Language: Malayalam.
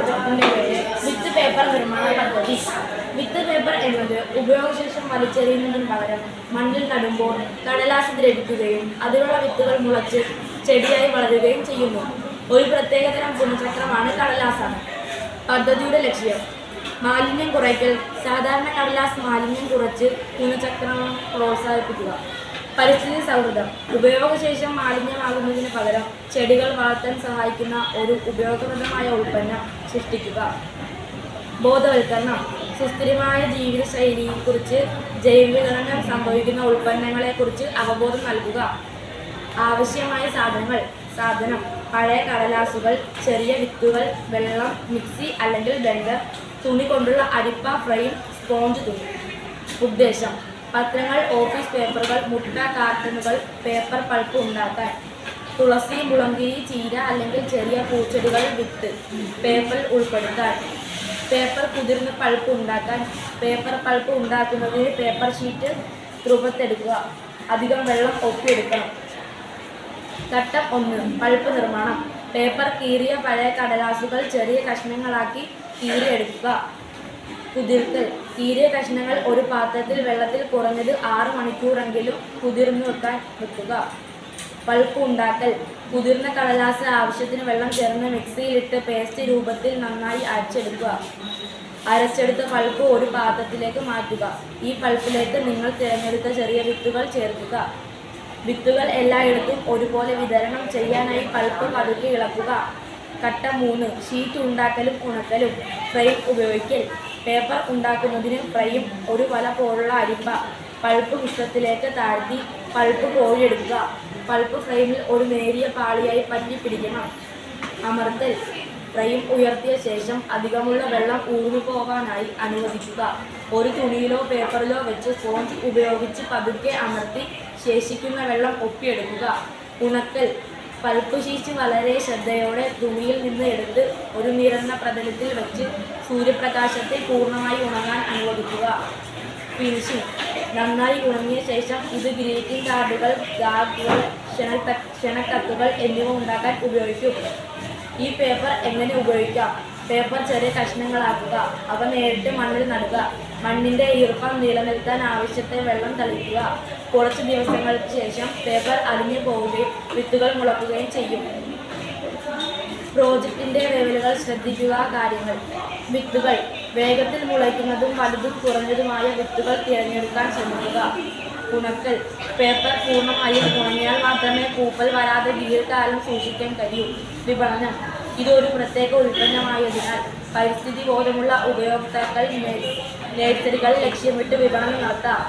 പ്രോജക്റ്റിന്റെ പേര് വിത്ത് പേപ്പർ നിർമ്മാണ പദ്ധതി. വിത്ത് പേപ്പർ എന്നത് ഉപയോഗശേഷം വലിച്ചെറിയുന്നതിന് പകരം മണ്ണിൽ നടുമ്പോൾ കടലാസ് ദ്രവിക്കുകയും അതിലുള്ള വിത്തുകൾ മുളച്ച് ചെടിയായി വളരുകയും ചെയ്യുന്നു. ഒരു പ്രത്യേകതരം പുനഃചക്രമാണ് കടലാസാണ്. പദ്ധതിയുടെ ലക്ഷ്യം മാലിന്യം കുറയ്ക്കൽ. സാധാരണ കടലാസ് മാലിന്യം കുറച്ച് പുനഃചക്രം പ്രോത്സാഹിപ്പിക്കുക. പരിസ്ഥിതി സൗഹൃദം. ഉപയോഗശേഷം മാലിന്യമാകുന്നതിന് പകരം ചെടികൾ വളർത്താൻ സഹായിക്കുന്ന ഒരു ഉപയോഗപ്രദമായ ഉൽപ്പന്നം സൃഷ്ടിക്കുക. ബോധവൽക്കരണം. സുസ്ഥിരമായ ജീവിതശൈലിയെക്കുറിച്ച് ജൈവവിഘടനം സംഭവിക്കുന്ന ഉൽപ്പന്നങ്ങളെക്കുറിച്ച് അവബോധം നൽകുക. ആവശ്യമായ സാധനം പഴയ കടലാസുകൾ, ചെറിയ വിത്തുകൾ, വെള്ളം, മിക്സി അല്ലെങ്കിൽ ബ്ലെൻഡർ, തുണി കൊണ്ടുള്ള അരിപ്പ, ഫ്രെയിം, സ്പോഞ്ച് തുണി. ഉദ്ദേശം പത്രങ്ങൾ, ഓഫീസ് പേപ്പറുകൾ, മുട്ട, കാർട്ടണുകൾ, പേപ്പർ പൾപ്പ് ഉണ്ടാക്കാൻ. തുളസി, മുളങ്കിരി, ചീര അല്ലെങ്കിൽ ചെറിയ പൂച്ചെടികൾ വിത്ത് പേപ്പറിൽ ഉൾപ്പെടുത്താൻ. പേപ്പർ കുതിർന്ന പൾപ്പ് ഉണ്ടാക്കാൻ. പേപ്പർ പൾപ്പ് ഉണ്ടാക്കുന്നതിന് പേപ്പർ ഷീറ്റ് രൂപത്തെടുക്കുക. അധികം വെള്ളം ഒപ്പിയെടുക്കണം. ഘട്ടം 1. പൾപ്പ് നിർമ്മാണം. പേപ്പർ കീറിയ പഴയ കടലാസുകൾ ചെറിയ കഷ്ണങ്ങളാക്കി കീറിയെടുക്കുക. കുതിർത്തൽ. കീറിയ കഷ്ണങ്ങൾ ഒരു പാത്രത്തിൽ വെള്ളത്തിൽ കുറഞ്ഞത് 6 മണിക്കൂറെങ്കിലും കുതിർന്നു വെക്കുക. പൾപ്പ് ഉണ്ടാക്കൽ. കുതിർന്ന കടലാസ് ആവശ്യത്തിന് വെള്ളം ചേർന്ന് മിക്സിയിലിട്ട് പേസ്റ്റ് രൂപത്തിൽ നന്നായി അരച്ചെടുക്കുക. അരച്ചെടുത്ത പൾപ്പ് ഒരു പാത്രത്തിലേക്ക് മാറ്റുക. ഈ പൾപ്പിലേക്ക് നിങ്ങൾ തിരഞ്ഞെടുത്ത ചെറിയ വിത്തുകൾ ചേർക്കുക. വിത്തുകൾ എല്ലായിടത്തും ഒരുപോലെ വിതരണം ചെയ്യാനായി പൾപ്പ് പതുക്കെ ഇളക്കുക. ഘട്ടം 3. ഷീറ്റ് ഉണ്ടാക്കലും ഉണക്കലും. ഫ്രെയിം ഉപയോഗിക്കൽ. പേപ്പർ ഉണ്ടാക്കുന്നതിന് ഫ്രെയിം ഒരു വല പോലുള്ള അരിപ്പ പൾപ്പ് പുഷ്പത്തിലേക്ക് താഴ്ത്തി പൾപ്പ് കോരിയെടുക്കുക. പൾപ്പ് ഫ്രെയിമിൽ ഒരു നേരിയ പാളിയായി പറ്റി പിടിക്കണം. അമർത്തൽ. ഫ്രെയിം ഉയർത്തിയ ശേഷം അധികമുള്ള വെള്ളം ഊർന്നുപോകാനായി അനുവദിക്കുക. ഒരു തുണിയിലോ പേപ്പറിലോ വെച്ച് സ്പോഞ്ച് ഉപയോഗിച്ച് പതുക്കെ അമർത്തി ശേഷിക്കുന്ന വെള്ളം ഒപ്പിയെടുക്കുക. ഉണക്കൽ. പൾപ്പ് ഷീറ്റ് വളരെ ശ്രദ്ധയോടെ തുണിയിൽ നിന്ന് എടുത്ത് ഒരു നിരന്ന പ്രതലത്തിൽ വെച്ച് സൂര്യപ്രകാശത്തിൽ പൂർണ്ണമായി ഉണങ്ങാൻ അനുവദിക്കുക. ഫിനിഷിംഗ്. നന്നായി ഉണങ്ങിയ ശേഷം ഇത് ഗ്രീറ്റിംഗ് കാർഡുകൾ, ഗാർഡുകൾ, ക്ഷണക്കത്തുകൾ എന്നിവ ഉണ്ടാക്കാൻ ഉപയോഗിക്കും. ഈ പേപ്പർ എങ്ങനെ ഉപയോഗിക്കാം? പേപ്പർ ചെറിയ കഷ്ണങ്ങളാക്കുക. അവ നേരിട്ട് മണ്ണിൽ നടുക. മണ്ണിൻ്റെ ഈർപ്പം നിലനിർത്താൻ ആവശ്യത്തെ വെള്ളം തളിക്കുക. കുറച്ച് ദിവസങ്ങൾക്ക് ശേഷം പേപ്പർ അലിഞ്ഞു പോവുകയും വിത്തുകൾ മുളക്കുകയും ചെയ്യും. പ്രോജക്റ്റിൻ്റെ ലെവലുകൾ ശ്രദ്ധിക്കുക. കാര്യങ്ങൾ: വിത്തുകൾ വേഗത്തിൽ മുളയ്ക്കുന്നതും വലുതും കുറഞ്ഞതുമായ വിത്തുകൾ തിരഞ്ഞെടുക്കാൻ ശ്രമിക്കുക. ഉണക്കൽ. പേപ്പർ പൂർണ്ണമായും ഉണങ്ങിയാൽ മാത്രമേ പൂപ്പൽ വരാതെ ദീർഘകാലം സൂക്ഷിക്കാൻ കഴിയൂ. വിപണനം. ഇതൊരു പ്രത്യേക ഉൽപ്പന്നമായതിനാൽ പരിസ്ഥിതി ബോധമുള്ള ഉപയോക്താക്കൾ നഴ്സറികൾ ലക്ഷ്യമിട്ട് വിപണനം നടത്താം.